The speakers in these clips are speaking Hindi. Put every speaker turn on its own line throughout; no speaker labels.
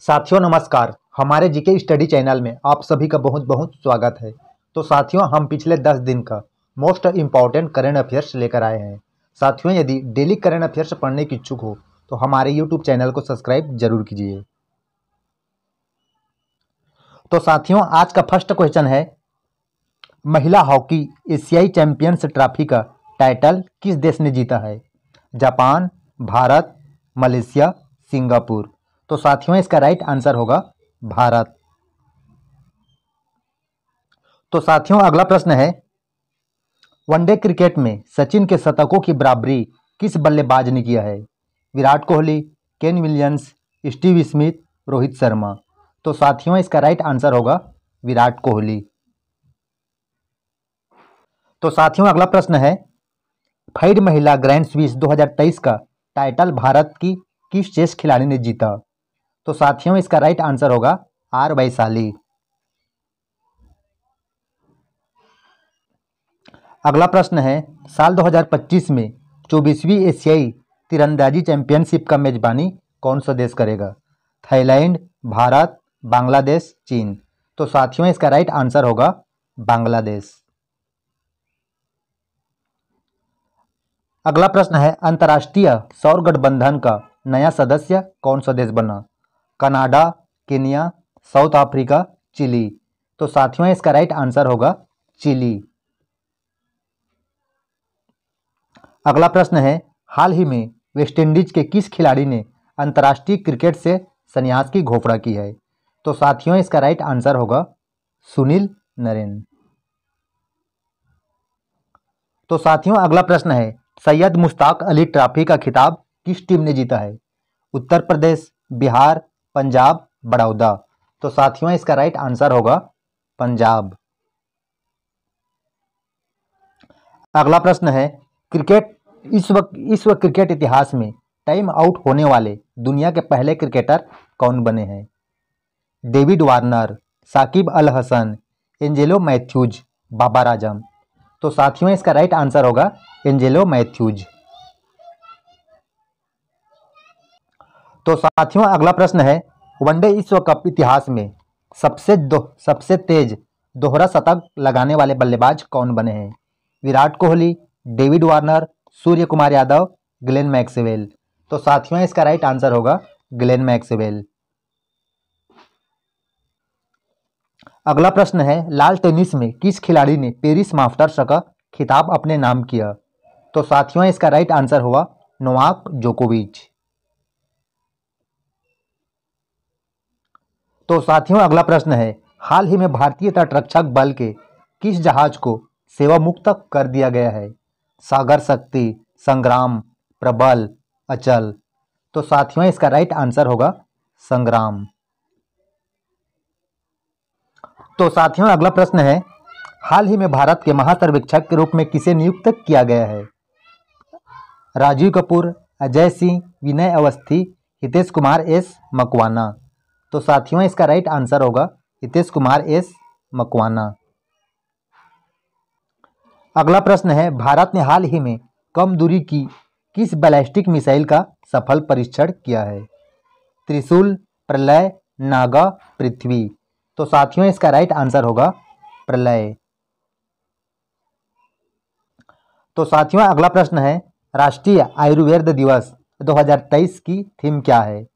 साथियों नमस्कार। हमारे जीके स्टडी चैनल में आप सभी का बहुत बहुत स्वागत है। तो साथियों हम पिछले 10 दिन का मोस्ट इम्पॉर्टेंट करंट अफेयर्स लेकर आए हैं। साथियों यदि डेली करंट अफेयर्स पढ़ने की इच्छुक हो तो हमारे यूट्यूब चैनल को सब्सक्राइब जरूर कीजिए। तो साथियों आज का फर्स्ट क्वेश्चन है, महिला हॉकी एशियाई चैंपियंस ट्रॉफी का टाइटल किस देश ने जीता है? Japan, Bharat, Malaysia, Singapore. तो साथियों इसका राइट आंसर होगा भारत। तो साथियों अगला प्रश्न है, वनडे क्रिकेट में सचिन के शतकों की बराबरी किस बल्लेबाज ने किया है? Virat Kohli, Kane Williams, Steve Smith, Rohit Sharma. तो साथियों इसका राइट आंसर होगा विराट कोहली। तो साथियों अगला प्रश्न है, फेड महिला ग्रैंड स्विस 2023 का टाइटल भारत की किस चेस खिलाड़ी ने जीता? तो साथियों इसका राइट आंसर होगा आर वैशाली। अगला प्रश्न है, साल 2025 में 24वीं एशियाई तीरंदाजी चैंपियनशिप का मेजबानी कौन सा देश करेगा? थाईलैंड, भारत, बांग्लादेश, चीन। तो साथियों इसका राइट आंसर होगा बांग्लादेश। अगला प्रश्न है, अंतर्राष्ट्रीय सौर गठबंधन का नया सदस्य कौन सा देश बना? Canada, Kenya, South Africa, Chile. तो साथियों इसका राइट आंसर होगा चिली। अगला प्रश्न है, हाल ही में वेस्टइंडीज के किस खिलाड़ी ने अंतर्राष्ट्रीय क्रिकेट से संन्यास की घोषणा की है? तो साथियों इसका राइट आंसर होगा सुनील नरेन। तो साथियों अगला प्रश्न है, सैयद मुश्ताक अली ट्रॉफी का खिताब किस टीम ने जीता है? उत्तर प्रदेश, बिहार, पंजाब, बड़ौदा। तो साथियों इसका राइट आंसर होगा पंजाब। अगला प्रश्न है, क्रिकेट विश्व क्रिकेट इतिहास में टाइम आउट होने वाले दुनिया के पहले क्रिकेटर कौन बने हैं? David Warner, Shakib Al Hasan, Angelo Mathews, Babar Azam. तो साथियों इसका राइट आंसर होगा एंजेलो मैथ्यूज। तो साथियों अगला प्रश्न है, वनडे विश्व कप इतिहास में सबसे तेज दोहरा शतक लगाने वाले बल्लेबाज कौन बने हैं? Virat Kohli, David Warner, Surya Kumar Yadav, Glenn Maxwell. तो साथियों इसका राइट आंसर होगा ग्लेन मैक्सवेल। अगला प्रश्न है, लाल टेनिस में किस खिलाड़ी ने पेरिस मास्टर्स का खिताब अपने नाम किया? तो साथियों इसका राइट आंसर हुआ नोवाक जोकोविच। तो साथियों अगला प्रश्न है, हाल ही में भारतीय तटरक्षक बल के किस जहाज को सेवा मुक्त कर दिया गया है? सागर शक्ति, संग्राम, प्रबल, अचल। तो साथियों इसका राइट आंसर होगा संग्राम। तो साथियों अगला प्रश्न है, हाल ही में भारत के महासर्वेक्षक के रूप में किसे नियुक्त किया गया है? राजीव कपूर, अजय सिंह, विनय अवस्थी, हितेश कुमार एस मकवाना। तो साथियों इसका राइट आंसर होगा हितेश कुमार एस मकवाना। अगला प्रश्न है, भारत ने हाल ही में कम दूरी की किस बैलिस्टिक मिसाइल का सफल परीक्षण किया है? त्रिशूल, प्रलय, नागा, पृथ्वी। तो साथियों इसका राइट आंसर होगा प्रलय। तो साथियों अगला प्रश्न है, राष्ट्रीय आयुर्वेद दिवस 2023 की थीम क्या है?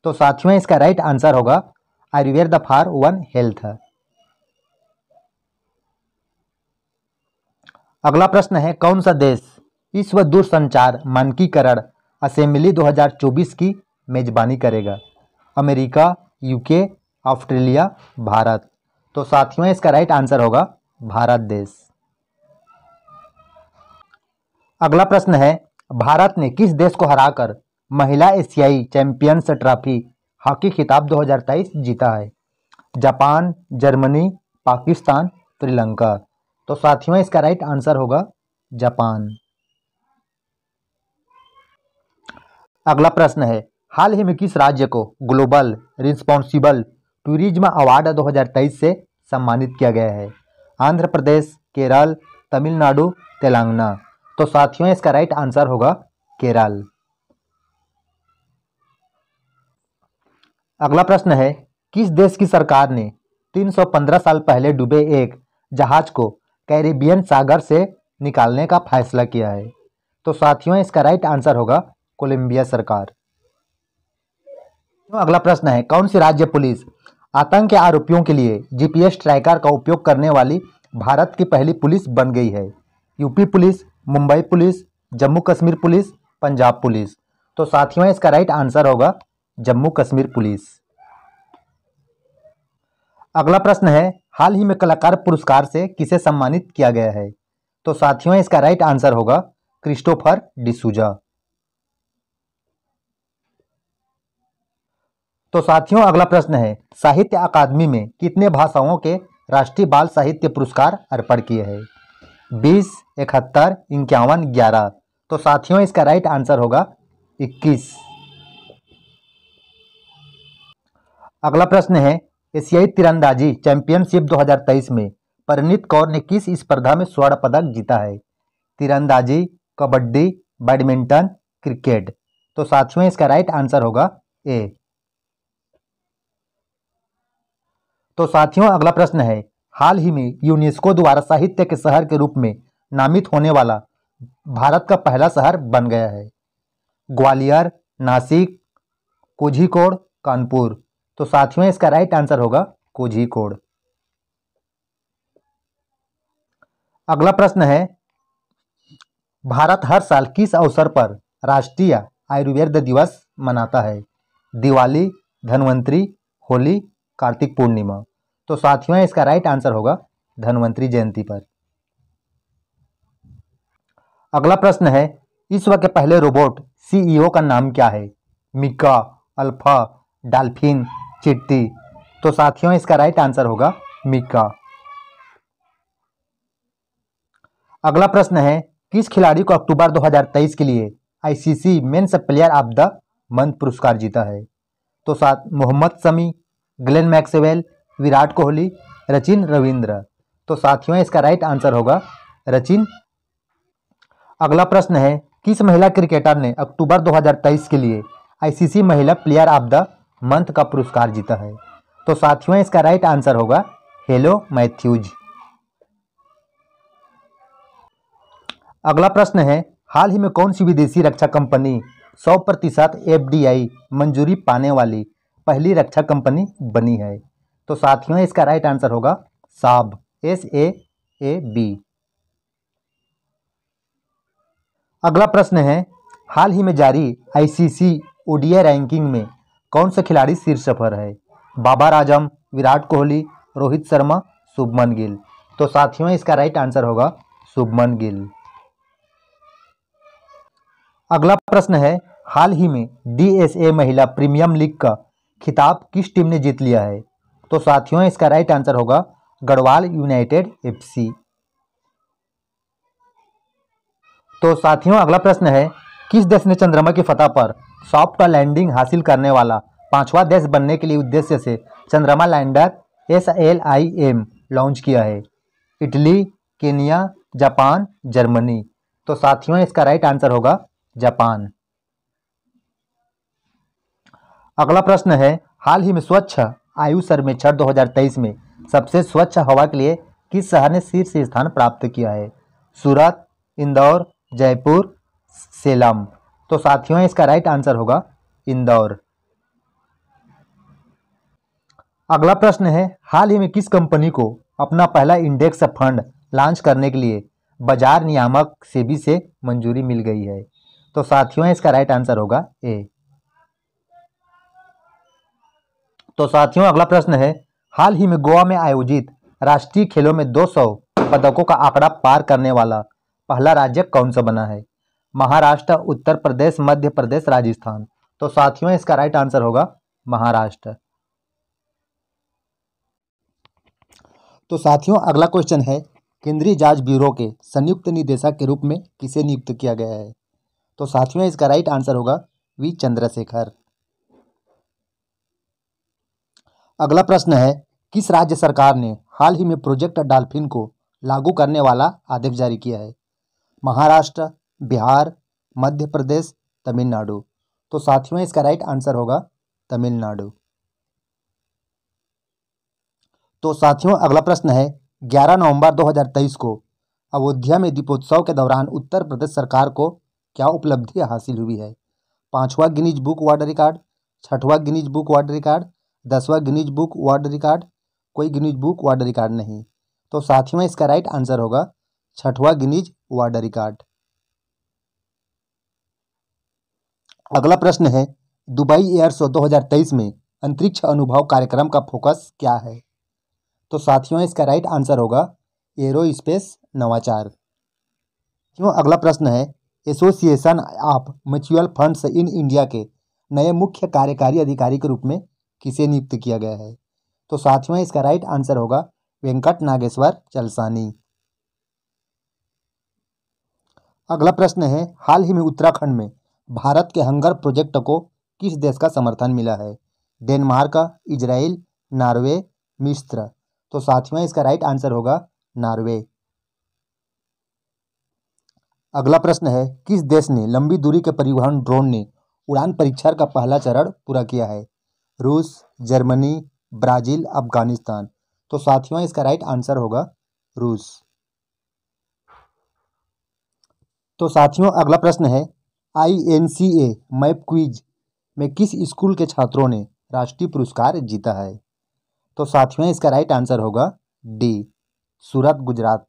तो साथियों इसका राइट आंसर होगा आयुर्वेद फॉर वन हेल्थ। अगला प्रश्न है, कौन सा देश विश्व दूरसंचार मानकीकरण असेंबली 2024 की मेजबानी करेगा? America, UK, Australia, Bharat. तो साथियों इसका राइट आंसर होगा भारत देश। अगला प्रश्न है, भारत ने किस देश को हराकर महिला एशियाई चैंपियंस ट्रॉफी हॉकी खिताब 2023 जीता है? Japan, Germany, Pakistan, Sri Lanka. तो साथियों इसका राइट आंसर होगा जापान। अगला प्रश्न है, हाल ही में किस राज्य को ग्लोबल रिस्पॉन्सिबल टूरिज्म अवार्ड 2023 से सम्मानित किया गया है? आंध्र प्रदेश, केरल, तमिलनाडु, तेलंगाना। तो साथियों इसका राइट आंसर होगा केरल। अगला प्रश्न है, किस देश की सरकार ने 315 साल पहले डूबे एक जहाज को कैरिबियन सागर से निकालने का फैसला किया है? तो साथियों इसका राइट आंसर होगा कोलंबिया सरकार। तो अगला प्रश्न है, कौन सी राज्य पुलिस आतंक के आरोपियों के लिए जीपीएस ट्रैकर का उपयोग करने वाली भारत की पहली पुलिस बन गई है? UP police, Mumbai police, Jammu Kashmir police, Punjab police? तो साथियों इसका राइट आंसर होगा जम्मू कश्मीर पुलिस। अगला प्रश्न है, हाल ही में कलाकार पुरस्कार से किसे सम्मानित किया गया है? तो साथियों इसका राइट आंसर होगा क्रिस्टोफर डिसूजा। तो साथियों अगला प्रश्न है, साहित्य अकादमी में कितने भाषाओं के राष्ट्रीय बाल साहित्य पुरस्कार अर्पण किए हैं? 20, 71, 51, 11? तो साथियों इसका राइट आंसर होगा 21। अगला प्रश्न है, एशियाई तीरंदाजी चैंपियनशिप 2023 में परिणीत कौर ने किस स्पर्धा में स्वर्ण पदक जीता है? तीरंदाजी, कबड्डी, बैडमिंटन, क्रिकेट? तो साथियों इसका राइट आंसर होगा ए। तो साथियों अगला प्रश्न है, हाल ही में यूनेस्को द्वारा साहित्य के शहर के रूप में नामित होने वाला भारत का पहला शहर बन गया है? ग्वालियर, नासिक, कोझिकोड, कानपुर? तो साथियों इसका राइट आंसर होगा कोझिकोड। अगला प्रश्न है, भारत हर साल किस अवसर पर राष्ट्रीय आयुर्वेद दिवस मनाता है? दिवाली, धनवंतरि, होली, कार्तिक पूर्णिमा? तो साथियों इसका राइट आंसर होगा धनवंतरि जयंती पर। अगला प्रश्न है, विश्व के पहले रोबोट सीईओ का नाम क्या है? मिका, अल्फा, डॉल्फिन, चिट्टी? तो साथियों इसका राइट आंसर होगा मिका। अगला प्रश्न है, किस खिलाड़ी को अक्टूबर 2023 के लिए ICC men's player of the month पुरस्कार जीता है? तो साथ मोहम्मद शमी, ग्लेन मैक्सवेल, विराट कोहली, सचिन रविंद्र? तो साथियों इसका राइट आंसर होगा सचिन। अगला प्रश्न है, किस महिला क्रिकेटर ने अक्टूबर 2023 के लिए आईसीसी महिला प्लेयर ऑफ द मंथ का पुरस्कार जीता है? तो साथियों इसका राइट आंसर होगा हेलो मैथ्यूज। अगला प्रश्न है, हाल ही में कौन सी विदेशी रक्षा कंपनी 100% एफडीआई मंजूरी पाने वाली पहली रक्षा कंपनी बनी है? तो साथियों इसका राइट आंसर होगा साब, SAAB। अगला प्रश्न है, हाल ही में जारी आईसीसी ओडीआई रैंकिंग में कौन सा खिलाड़ी शीर्ष पर है? बाबर आजम, विराट कोहली, रोहित शर्मा, शुभमन गिल? तो साथियों इसका राइट आंसर होगा शुभमन गिल। अगला प्रश्न है, हाल ही में डीएसए महिला प्रीमियम लीग का खिताब किस टीम ने जीत लिया है? तो साथियों इसका राइट आंसर होगा गढ़वाल यूनाइटेड FC। तो साथियों अगला प्रश्न है, किस देश ने चंद्रमा की सतह पर सॉफ्ट लैंडिंग हासिल करने वाला पांचवा देश बनने के लिए उद्देश्य से चंद्रमा लैंडर SLIM लॉन्च किया है? Italy, Kenya, Japan, Germany? तो साथियों इसका राइट आंसर होगा जापान। अगला प्रश्न है, हाल ही में स्वच्छ आयु सर्वेक्षण 2023 में सबसे स्वच्छ हवा के लिए किस शहर ने शीर्ष स्थान प्राप्त किया है? सूरत, इंदौर, जयपुर, सेलम? तो साथियों इसका राइट आंसर होगा इंदौर। अगला प्रश्न है, हाल ही में किस कंपनी को अपना पहला इंडेक्स फंड लॉन्च करने के लिए बाजार नियामक सेबी से मंजूरी मिल गई है? तो साथियों इसका राइट आंसर होगा ए। तो साथियों अगला प्रश्न है, हाल ही में गोवा में आयोजित राष्ट्रीय खेलों में 200 पदकों का आंकड़ा पार करने वाला पहला राज्य कौन सा बना है? महाराष्ट्र, उत्तर प्रदेश, मध्य प्रदेश, राजस्थान? तो साथियों इसका राइट आंसर होगा महाराष्ट्र। तो साथियों अगला क्वेश्चन है, केंद्रीय जांच ब्यूरो के संयुक्त निदेशक के रूप में किसे नियुक्त किया गया है? तो साथियों इसका राइट आंसर होगा वी चंद्रशेखर। अगला प्रश्न है, किस राज्य सरकार ने हाल ही में प्रोजेक्ट डॉल्फिन को लागू करने वाला आदेश जारी किया है? महाराष्ट्र, बिहार, मध्य प्रदेश, तमिलनाडु? तो साथियों इसका राइट आंसर होगा तमिलनाडु। तो साथियों अगला प्रश्न है 11 नवंबर 2023 को अयोध्या में दीपोत्सव के दौरान उत्तर प्रदेश सरकार को क्या उपलब्धि हासिल हुई है? 5वां गिनीज बुक वर्ल्ड रिकॉर्ड, 6वां गिनीज बुक वर्ल्ड रिकॉर्ड, 10वां गिनीज बुक वर्ल्ड रिकॉर्ड, कोई गिनीज बुक वर्ल्ड रिकॉर्ड नहीं। तो साथियों इसका राइट आंसर होगा 6वां गिनीज वर्ल्ड रिकॉर्ड। अगला प्रश्न है दुबई एयर शो 2023 में अंतरिक्ष अनुभव कार्यक्रम का फोकस क्या है? तो साथियों इसका राइट आंसर होगा एरोस्पेस नवाचार। क्यों अगला प्रश्न है association of mutual funds in India के नए मुख्य कार्यकारी अधिकारी के रूप में किसे नियुक्त किया गया है? तो साथियों इसका राइट आंसर होगा वेंकट नागेश्वर चलसानी। अगला प्रश्न है हाल ही में उत्तराखंड में भारत के हंगर प्रोजेक्ट को किस देश का समर्थन मिला है? डेनमार्क, इजराइल, नॉर्वे, मिस्र। तो साथियों इसका राइट आंसर होगा नॉर्वे। अगला प्रश्न है किस देश ने लंबी दूरी के परिवहन ड्रोन ने उड़ान परीक्षण का पहला चरण पूरा किया है? रूस, जर्मनी, ब्राजील, अफगानिस्तान। तो साथियों इसका राइट आंसर होगा रूस। तो साथियों अगला प्रश्न है INCA मैप क्विज में किस स्कूल के छात्रों ने राष्ट्रीय पुरस्कार जीता है? तो साथियों इसका राइट आंसर होगा डी, सूरत, गुजरात।